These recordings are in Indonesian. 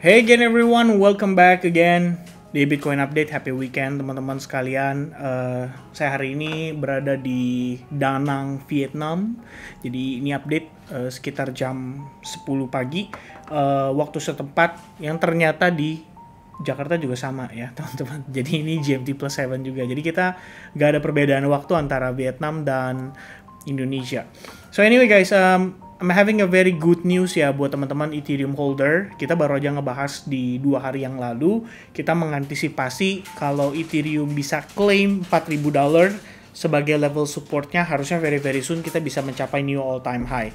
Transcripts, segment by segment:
Hey again everyone, welcome back again di Bitcoin Update. Happy weekend teman-teman sekalian. Saya hari ini berada di Da Nang, Vietnam. Jadi ini update sekitar jam 10 pagi waktu setempat, yang ternyata di Jakarta juga sama ya teman-teman. Jadi ini GMT plus 7 juga. Jadi kita gak ada perbedaan waktu antara Vietnam dan Indonesia. So anyway guys, I'm having a very good news ya buat teman-teman Ethereum holder. Kita baru aja ngebahas di 2 hari yang lalu. Kita mengantisipasi kalau Ethereum bisa claim $4.000 sebagai level supportnya. Harusnya very soon kita bisa mencapai new all time high.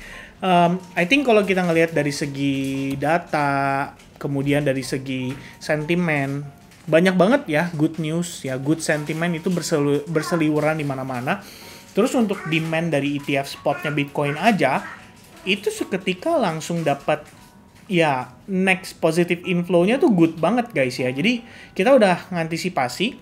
I think kalau kita ngelihat dari segi data, kemudian dari segi sentimen, banyak banget ya good news ya, good sentiment itu berseliweran di mana-mana. Terus untuk demand dari ETF spotnya Bitcoin aja, itu seketika langsung dapat ya next positive inflow-nya tuh good banget guys ya. Jadi kita udah ngantisipasi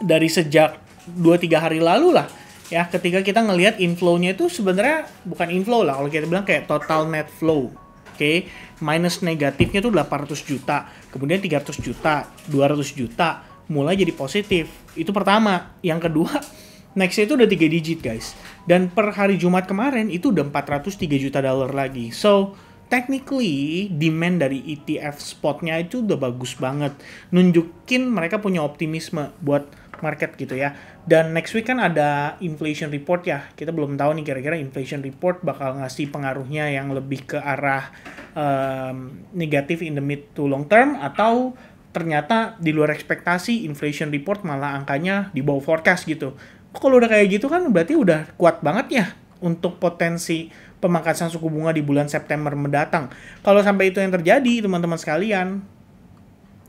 dari sejak 2-3 hari lalu lah ya, ketika kita ngelihat inflow-nya itu sebenarnya bukan inflow lah, kalau kita bilang kayak total net flow. Oke, minus negatifnya tuh 800 juta, kemudian 300 juta, 200 juta, mulai jadi positif. Itu pertama. Yang kedua, next-nya itu udah 3 digit guys. Dan per hari Jumat kemarin itu udah $403 juta lagi. So, technically demand dari ETF spotnya itu udah bagus banget. Nunjukin mereka punya optimisme buat market gitu ya. Dan next week kan ada inflation report ya. Kita belum tahu nih kira-kira inflation report bakal ngasih pengaruhnya yang lebih ke arah negatif in the mid to long term, atau ternyata di luar ekspektasi inflation report malah angkanya di bawah forecast gitu. Kalau udah kayak gitu kan berarti udah kuat banget ya untuk potensi pemangkasan suku bunga di bulan September mendatang. Kalau sampai itu yang terjadi teman-teman sekalian,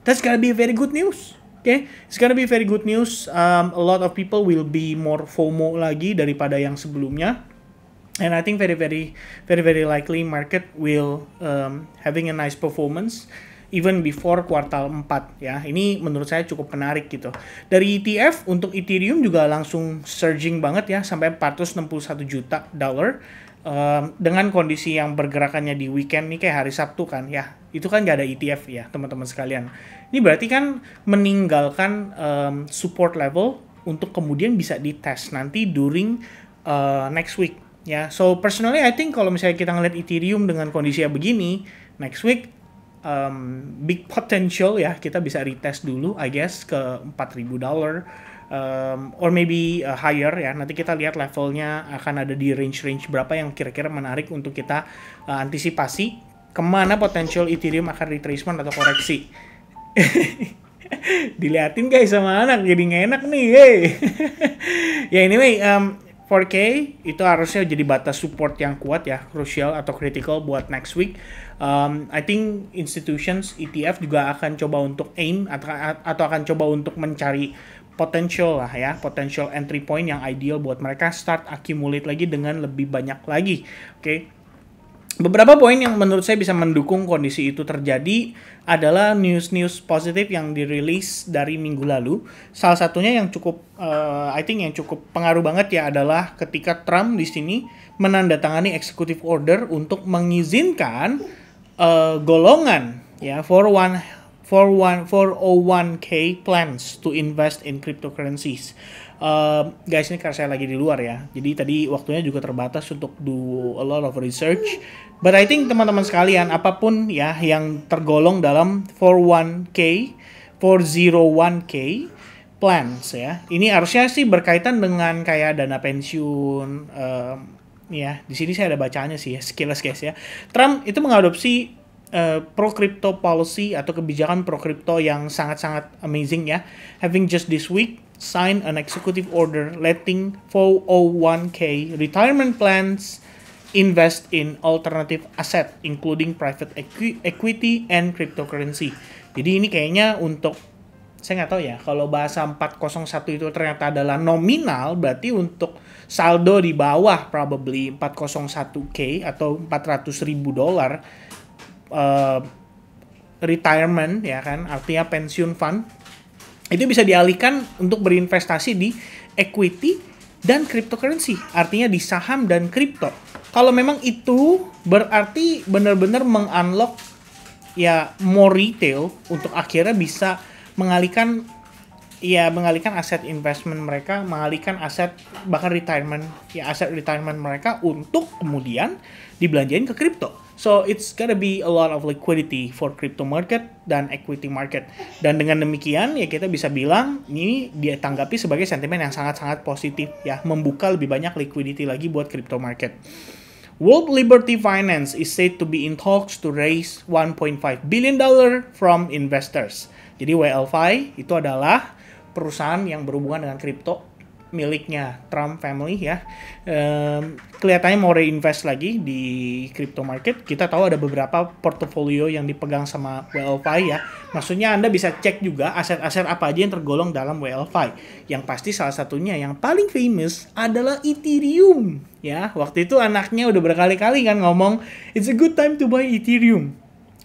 that's gonna be very good news. Okay, it's gonna be very good news. A lot of people will be more FOMO lagi daripada yang sebelumnya. And I think very likely market will having a nice performance even before kuartal 4 ya. Ini menurut saya cukup menarik gitu. Dari ETF untuk Ethereum juga langsung surging banget ya, sampai $461 juta. Dengan kondisi yang bergerakannya di weekend nih kayak hari Sabtu kan ya. Itu kan gak ada ETF ya teman-teman sekalian. Ini berarti kan meninggalkan support level untuk kemudian bisa dites nanti during next week ya. So personally I think kalau misalnya kita ngeliat Ethereum dengan kondisi yang begini, next week big potential ya, kita bisa retest dulu I guess ke $4.000 or maybe higher ya. Nanti kita lihat levelnya akan ada di range berapa yang kira-kira menarik untuk kita antisipasi kemana potential Ethereum akan retracement atau koreksi. Diliatin guys sama anak, jadi nggak enak nih. Hey. Ya anyway, 4K itu harusnya jadi batas support yang kuat ya, crucial atau critical buat next week. I think institutions ETF juga akan coba untuk aim atau akan coba untuk mencari potential lah ya, potential entry point yang ideal buat mereka start accumulate lagi dengan lebih banyak lagi. Oke. Beberapa poin yang menurut saya bisa mendukung kondisi itu terjadi adalah news positif yang dirilis dari minggu lalu. Salah satunya yang cukup, I think yang cukup pengaruh banget ya adalah ketika Trump di sini menandatangani executive order untuk mengizinkan golongan ya 401k plans to invest in cryptocurrencies. Guys, ini karena saya lagi di luar ya, jadi tadi waktunya juga terbatas untuk do a lot of research. But I think teman-teman sekalian, apapun ya yang tergolong dalam 401k plans ya, ini harusnya sih berkaitan dengan kayak dana pensiun. Ya, di sini saya ada bacanya sih ya, sekilas guys ya. Trump itu mengadopsi pro crypto policy atau kebijakan pro crypto yang sangat amazing ya. Having just this week sign an executive order letting 401k retirement plans invest in alternative asset including private equity and cryptocurrency. Jadi ini kayaknya untuk, saya nggak tahu ya, kalau bahasa 401 itu ternyata adalah nominal, berarti untuk saldo di bawah probably 401k atau $400,000 retirement ya kan, artinya pensiun fund itu bisa dialihkan untuk berinvestasi di equity dan cryptocurrency, artinya di saham dan kripto. Kalau memang itu berarti benar-benar mengunlock ya more retail untuk akhirnya bisa mengalihkan aset investment mereka, mengalihkan aset bahkan aset retirement mereka untuk kemudian dibelanjain ke kripto. So it's gotta be a lot of liquidity for crypto market dan equity market. Dan dengan demikian ya kita bisa bilang ini dia tanggapi sebagai sentimen yang sangat-sangat positif ya, membuka lebih banyak liquidity lagi buat crypto market. World Liberty Finance is said to be in talks to raise $1.5 billion from investors. Jadi WLFi itu adalah perusahaan yang berhubungan dengan kripto miliknya Trump family ya. Kelihatannya mau reinvest lagi di crypto market. Kita tahu ada beberapa portofolio yang dipegang sama WLFi ya. Maksudnya Anda bisa cek juga aset-aset apa aja yang tergolong dalam WLFi. Yang pasti salah satunya yang paling famous adalah Ethereum ya. Waktu itu anaknya udah berkali-kali kan ngomong it's a good time to buy Ethereum.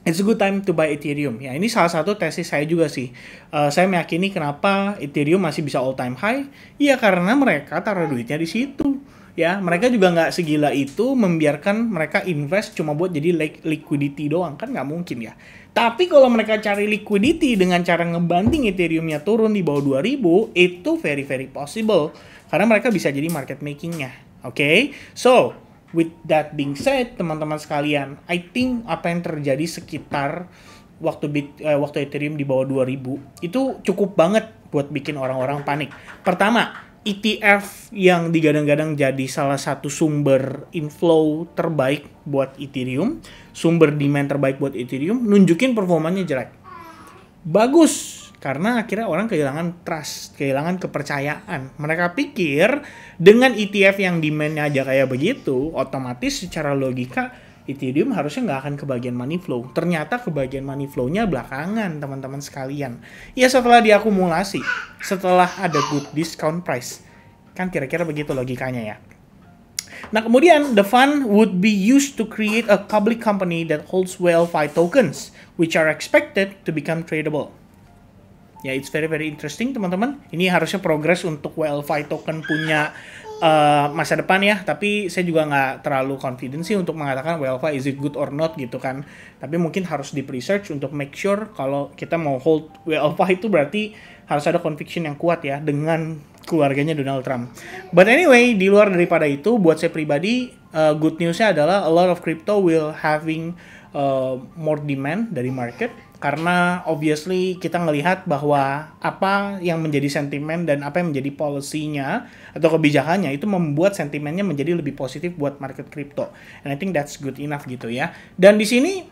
It's a good time to buy Ethereum. Ya, ini salah satu tesis saya juga sih. Saya meyakini kenapa Ethereum masih bisa all time high. Ya karena mereka taruh duitnya di situ. Ya, mereka juga nggak segila itu membiarkan mereka invest cuma buat jadi liquidity doang. Kan nggak mungkin ya. Tapi kalau mereka cari liquidity dengan cara ngebanting Ethereum-nya turun di bawah 2000, itu very very possible. Karena mereka bisa jadi market making-nya. Oke? So, with that being said, teman-teman sekalian, I think apa yang terjadi sekitar waktu Ethereum di bawah 2000 itu cukup banget buat bikin orang-orang panik. Pertama, ETF yang digadang-gadang jadi salah satu sumber inflow terbaik buat Ethereum, sumber demand terbaik buat Ethereum, nunjukin performanya jelek. Bagus, karena akhirnya orang kehilangan trust, kehilangan kepercayaan. Mereka pikir dengan ETF yang demand-nya aja kayak begitu, otomatis secara logika Ethereum harusnya nggak akan kebagian money flow. Ternyata kebagian money flow-nya belakangan, teman-teman sekalian. Ya setelah diakumulasi, setelah ada good discount price. Kan kira-kira begitu logikanya ya. Nah kemudian, the fund would be used to create a public company that holds WLFi tokens, which are expected to become tradable. Ya, it's very very interesting teman-teman. Ini harusnya progress untuk WLFi token punya masa depan ya. Tapi saya juga nggak terlalu confident sih untuk mengatakan WLFi is it good or not gitu kan. Tapi mungkin harus deep research untuk make sure kalau kita mau hold WLFi itu berarti harus ada conviction yang kuat ya dengan keluarganya Donald Trump. But anyway, di luar daripada itu, buat saya pribadi, good news-nya adalah a lot of crypto will having more demand dari market. Karena obviously kita ngelihat bahwa apa yang menjadi sentimen dan apa yang menjadi policy-nya atau kebijakannya itu membuat sentimennya menjadi lebih positif buat market crypto. And I think that's good enough gitu ya. Dan di sini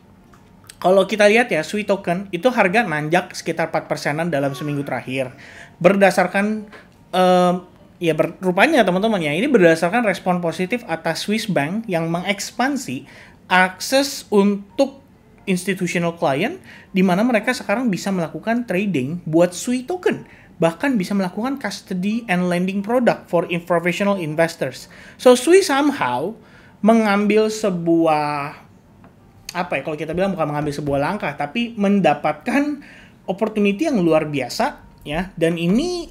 kalau kita lihat ya, Sui token itu harga nanjak sekitar 4%-an dalam seminggu terakhir. Berdasarkan rupanya teman-teman ya, ini berdasarkan respon positif atas Swiss Bank yang mengekspansi akses untuk institutional client, di mana mereka sekarang bisa melakukan trading buat Sui token, bahkan bisa melakukan custody and lending product for professional investors. So Sui somehow mengambil sebuah kalau kita bilang bukan mengambil sebuah langkah, tapi mendapatkan opportunity yang luar biasa ya, dan ini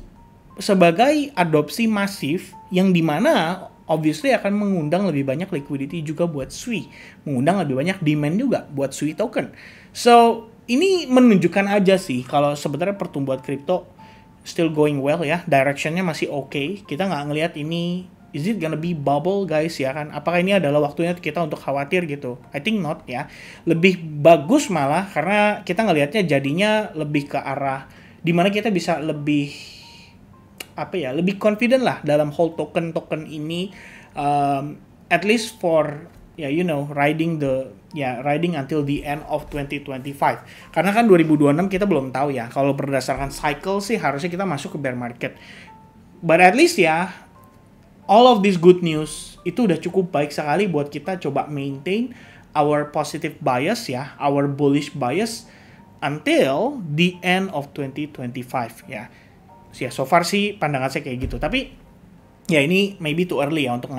sebagai adopsi masif yang dimana obviously akan mengundang lebih banyak liquidity juga buat Sui. Mengundang lebih banyak demand juga buat Sui token. So, ini menunjukkan aja sih kalau sebenarnya pertumbuhan kripto still going well ya. Directionnya masih oke. Kita nggak ngelihat ini, is it gonna be bubble guys ya kan? Apakah ini adalah waktunya kita untuk khawatir gitu? I think not ya. Lebih bagus malah karena kita ngelihatnya jadinya lebih ke arah dimana kita bisa lebih lebih confident lah dalam hold token ini, at least for riding until the end of 2025. Karena kan 2026 kita belum tahu ya. Kalau berdasarkan cycle sih harusnya kita masuk ke bear market. But at least ya, all of this good news itu udah cukup baik sekali buat kita coba maintain our positive bias ya, our bullish bias until the end of 2025 ya. So far sih pandangan saya kayak gitu. Tapi ya ini maybe too early ya untuk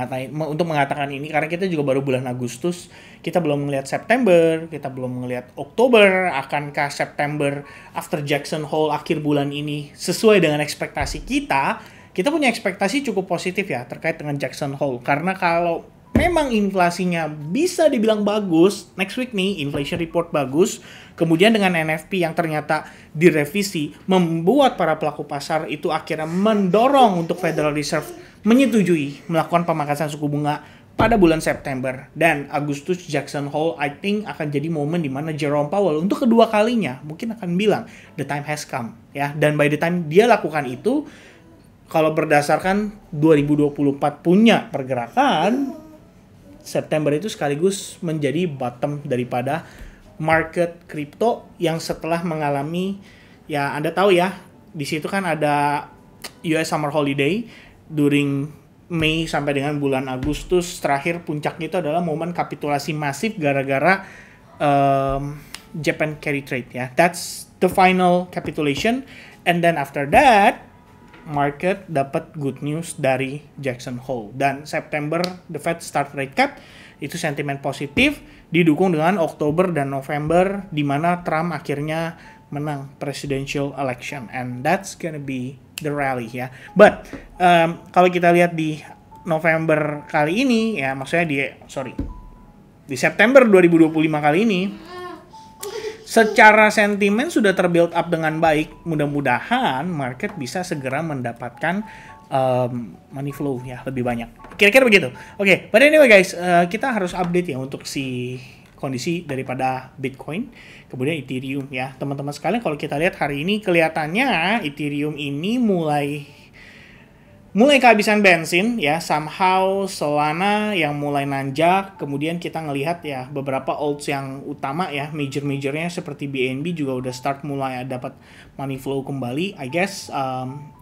mengatakan ini, karena kita juga baru bulan Agustus. Kita belum melihat September, kita belum melihat Oktober. Akankah September after Jackson Hole akhir bulan ini sesuai dengan ekspektasi kita? Kita punya ekspektasi cukup positif ya terkait dengan Jackson Hole. Karena kalau memang inflasinya bisa dibilang bagus, next week nih inflation report bagus, kemudian dengan NFP yang ternyata direvisi, membuat para pelaku pasar itu akhirnya mendorong untuk Federal Reserve menyetujui melakukan pemangkasan suku bunga pada bulan September. Dan Agustus Jackson Hole, I think akan jadi momen di mana Jerome Powell untuk kedua kalinya mungkin akan bilang, the time has come. Ya. Dan by the time dia lakukan itu, kalau berdasarkan 2024 punya pergerakan, September itu sekaligus menjadi bottom daripada market crypto yang setelah mengalami, ya Anda tahu ya, di situ kan ada US Summer Holiday during Mei sampai dengan bulan Agustus, terakhir puncaknya itu adalah momen kapitulasi masif gara-gara Japan carry trade ya. That's the final capitulation, and then after that market dapat good news dari Jackson Hole, dan September the Fed start rate cut, itu sentimen positif didukung dengan Oktober dan November di mana Trump akhirnya menang presidential election, and that's gonna be the rally ya. But kalau kita lihat di November kali ini ya, maksudnya di September 2025 kali ini, secara sentimen sudah terbuild up dengan baik. Mudah-mudahan market bisa segera mendapatkan money flow ya lebih banyak. Kira-kira begitu. Oke, but anyway guys, kita harus update ya untuk si kondisi daripada Bitcoin, kemudian Ethereum ya. Teman-teman sekalian, kalau kita lihat hari ini kelihatannya Ethereum ini mulai kehabisan bensin ya, somehow Solana yang mulai nanjak, kemudian kita ngelihat ya beberapa alts yang utama ya, major-majornya seperti BNB juga udah start mulai dapat money flow kembali. I guess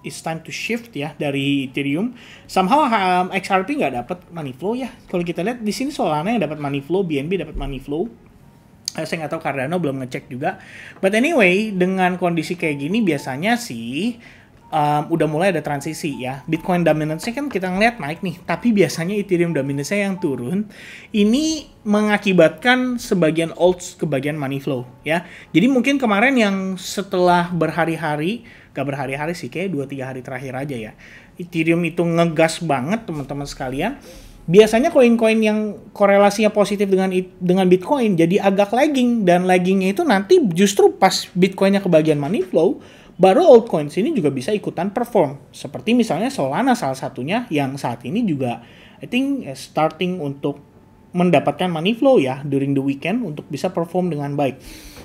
it's time to shift ya dari Ethereum. Somehow XRP nggak dapat money flow ya. Kalau kita lihat di sini Solana yang dapat money flow, BNB dapat money flow. Saya nggak tahu, Cardano belum ngecek juga. But anyway, dengan kondisi kayak gini biasanya sih udah mulai ada transisi ya. Bitcoin dominance-nya kan kita ngeliat naik nih, tapi biasanya Ethereum dominance-nya yang turun. Ini mengakibatkan sebagian alts ke bagian money flow ya. Jadi mungkin kemarin yang setelah berhari-hari, gak berhari-hari sih, kayak 2-3 hari terakhir aja ya, Ethereum itu ngegas banget teman-teman sekalian. Biasanya koin-koin yang korelasinya positif dengan Bitcoin jadi agak lagging, dan laggingnya itu nanti justru pas Bitcoinnya ke bagian money flow, baru altcoins ini juga bisa ikutan perform. Seperti misalnya Solana salah satunya yang saat ini juga I think starting untuk mendapatkan money flow ya during the weekend untuk bisa perform dengan baik.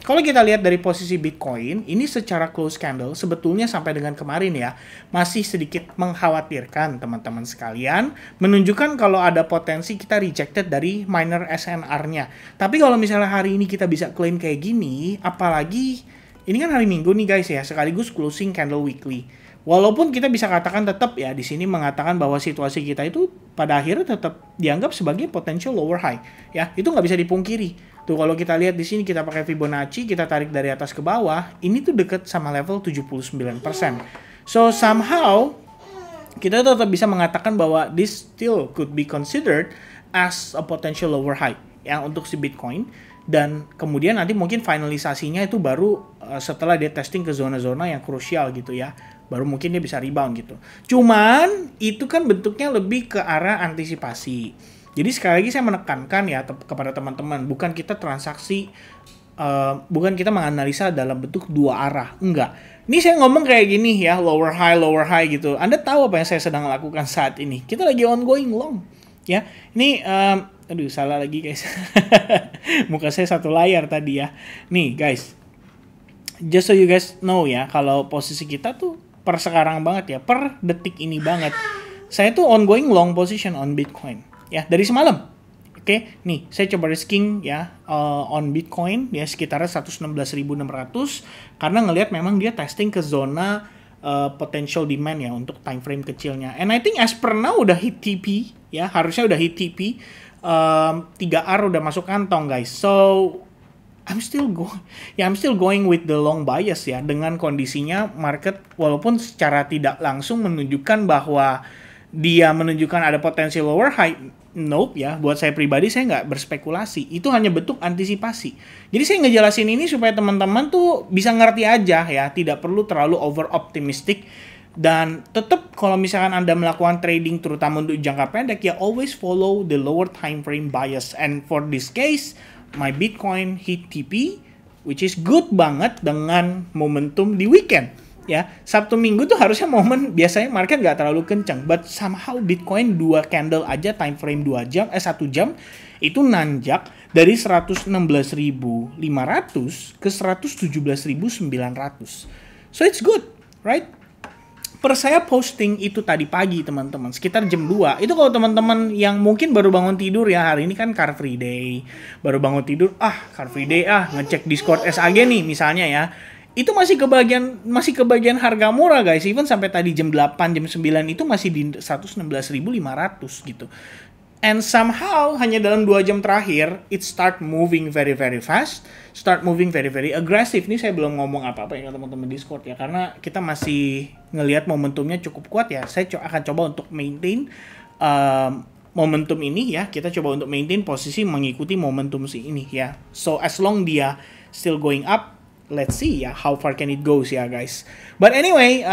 Kalau kita lihat dari posisi Bitcoin, ini secara close candle sebetulnya sampai dengan kemarin ya masih sedikit mengkhawatirkan teman-teman sekalian, menunjukkan kalau ada potensi kita rejected dari minor SNR-nya. Tapi kalau misalnya hari ini kita bisa claim kayak gini, apalagi ini kan hari Minggu nih guys ya, sekaligus closing candle weekly. Walaupun kita bisa katakan tetap ya di sini mengatakan bahwa situasi kita itu pada akhirnya tetap dianggap sebagai potential lower high ya, itu nggak bisa dipungkiri. Tuh kalau kita lihat di sini kita pakai Fibonacci, kita tarik dari atas ke bawah, ini tuh deket sama level 79%. So somehow kita tetap bisa mengatakan bahwa this still could be considered as a potential lower high ya untuk si Bitcoin. Dan kemudian nanti mungkin finalisasinya itu baru setelah dia testing ke zona-zona yang krusial gitu ya, baru mungkin dia bisa rebound gitu. Cuman itu kan bentuknya lebih ke arah antisipasi. Jadi sekali lagi saya menekankan ya kepada teman-teman, bukan kita transaksi, bukan kita menganalisa dalam bentuk dua arah, enggak. Ini saya ngomong kayak gini ya, lower high gitu. Anda tahu apa yang saya sedang lakukan saat ini? Kita lagi ongoing long ya. Ini aduh salah lagi guys. Muka saya satu layar tadi ya. Nih guys, just so you guys know ya, kalau posisi kita tuh per sekarang banget ya, per detik ini banget, saya tuh ongoing long position on Bitcoin ya dari semalam. Oke, nih saya coba risking ya on Bitcoin ya sekitar 116.600 karena ngelihat memang dia testing ke zona potential demand ya untuk time frame kecilnya. And I think as per now udah hit TP ya, harusnya udah hit TP. 3R udah masuk kantong guys. So I'm still going with the long bias ya, dengan kondisinya market walaupun secara tidak langsung menunjukkan bahwa dia menunjukkan ada potensi lower high. Nope ya, buat saya pribadi saya nggak berspekulasi, itu hanya bentuk antisipasi. Jadi saya ngejelasin ini supaya teman-teman tuh bisa ngerti aja ya, tidak perlu terlalu over optimistic Dan tetap kalau misalkan Anda melakukan trading terutama untuk jangka pendek, ya always follow the lower time frame bias. And for this case, my Bitcoin hit TP, which is good banget dengan momentum di weekend. Ya, Sabtu Minggu tuh harusnya momen biasanya market nggak terlalu kencang, but somehow Bitcoin 2 candle aja time frame 1 jam itu nanjak dari 116.500 ke 117.900. So it's good, right? Per saya posting itu tadi pagi teman-teman, sekitar jam 2. Itu kalau teman-teman yang mungkin baru bangun tidur ya, hari ini kan Car Free Day. Baru bangun tidur, Car Free Day, ngecek Discord SAG nih misalnya ya. Itu masih kebagian harga murah guys. Even sampai tadi jam 8, jam 9 itu masih di 116.500 gitu. And somehow hanya dalam 2 jam terakhir it start moving very very fast, start moving very very aggressive. Ini saya belum ngomong apa-apa ya teman-teman Discord ya, karena kita masih ngelihat momentumnya cukup kuat ya. Saya akan coba untuk maintain momentum ini ya. Kita coba untuk maintain posisi mengikuti momentum ini ya. So as long dia still going up, let's see ya how far can it goes ya guys. But anyway,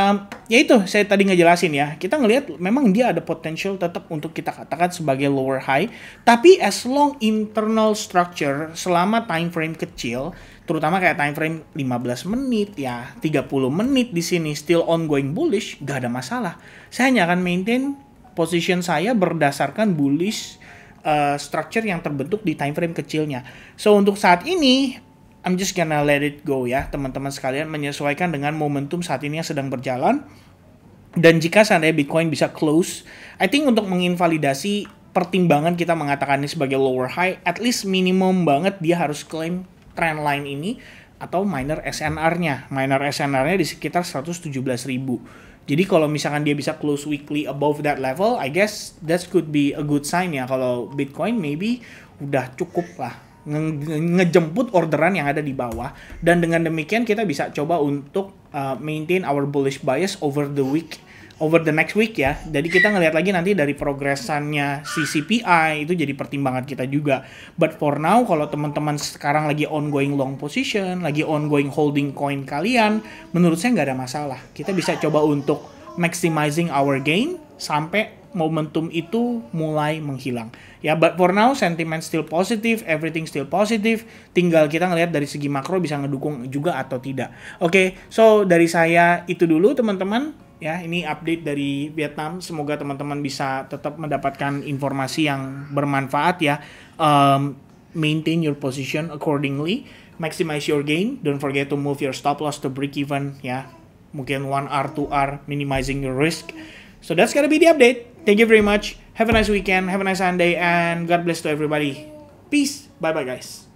ya itu saya tadi ngejelasin ya. Kita ngelihat memang dia ada potential tetap untuk kita katakan sebagai lower high. Tapi as long internal structure selama time frame kecil, terutama kayak time frame 15 menit ya, 30 menit di sini still ongoing bullish, gak ada masalah. Saya hanya akan maintain position saya berdasarkan bullish structure yang terbentuk di time frame kecilnya. So untuk saat ini I'm just gonna let it go ya, teman-teman sekalian, menyesuaikan dengan momentum saat ini yang sedang berjalan. Dan jika seandainya Bitcoin bisa close, I think untuk menginvalidasi pertimbangan kita mengatakan ini sebagai lower high, at least minimum banget dia harus claim trend line ini atau minor SNR-nya. Minor SNR-nya di sekitar 117.000. Jadi kalau misalkan dia bisa close weekly above that level, I guess that could be a good sign ya. Kalau Bitcoin maybe udah cukup lah ngejemput orderan yang ada di bawah, dan dengan demikian kita bisa coba untuk maintain our bullish bias over the next week ya. Jadi kita ngelihat lagi nanti dari progresannya si CPI, itu jadi pertimbangan kita juga. But for now, kalau teman-teman sekarang lagi ongoing long position, lagi ongoing holding coin kalian, menurut saya nggak ada masalah. Kita bisa coba untuk maximizing our gain sampai momentum itu mulai menghilang. Ya, but for now sentiment still positive, everything still positive. Tinggal kita ngelihat dari segi makro bisa ngedukung juga atau tidak. Oke, so dari saya itu dulu teman-teman. Ya, ini update dari Vietnam. Semoga teman-teman bisa tetap mendapatkan informasi yang bermanfaat ya. Maintain your position accordingly. Maximize your gain. Don't forget to move your stop loss to break even ya. Mungkin 1R, 2R, minimizing your risk. So that's gonna be the update. Thank you very much. Have a nice weekend. Have a nice Sunday. And God bless to everybody. Peace. Bye-bye, guys.